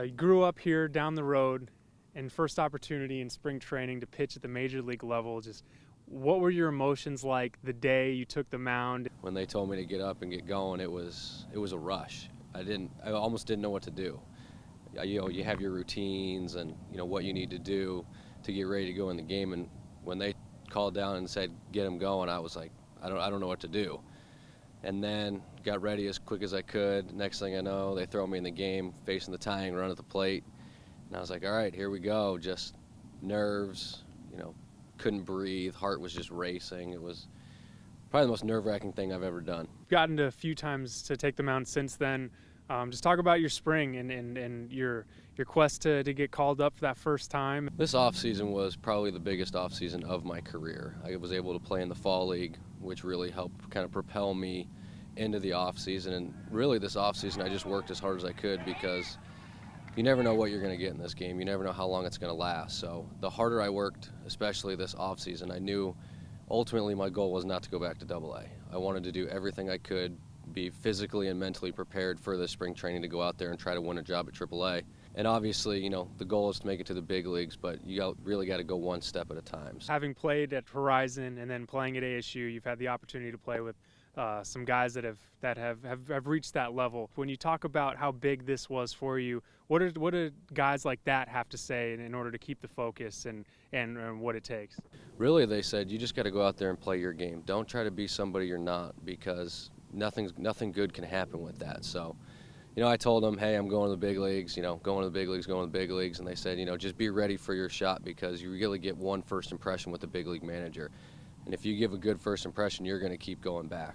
You grew up here down the road, and first opportunity in spring training to pitch at the major league level. Just what were your emotions like the day you took the mound? When they told me to get up and get going, it was a rush. I almost didn't know what to do. You have your routines and what you need to do to get ready to go in the game. And when they called down and said get them going, I was like, I don't know what to do. And then got ready as quick as I could. Next thing I know, they throw me in the game, facing the tying run at the plate. And I was like, all right, here we go. Just nerves, couldn't breathe. Heart was just racing. It was probably the most nerve-wracking thing I've ever done. You've gotten to a few times to take the mound since then. Just talk about your spring and your quest to get called up for that first time. This offseason was probably the biggest offseason of my career. I was able to play in the fall league, which really helped kind of propel me into the offseason. And really this offseason I just worked as hard as I could because you never know what you're going to get in this game. You never know how long it's going to last. So the harder I worked, especially this offseason, I knew ultimately my goal was not to go back to AA. I wanted to do everything I could, be physically and mentally prepared for the spring training to go out there and try to win a job at AAA. And obviously, the goal is to make it to the big leagues, but you really got to go one step at a time. Having played at Horizon and then playing at ASU, you've had the opportunity to play with some guys that have reached that level. When you talk about how big this was for you, what do guys like that have to say in order to keep the focus and what it takes? Really, they said you just got to go out there and play your game. Don't try to be somebody you're not, because nothing good can happen with that. So, I told them, hey, I'm going to the big leagues, going to the big leagues, and they said, just be ready for your shot because you really get one first impression with the big league manager. And if you give a good first impression, you're going to keep going back.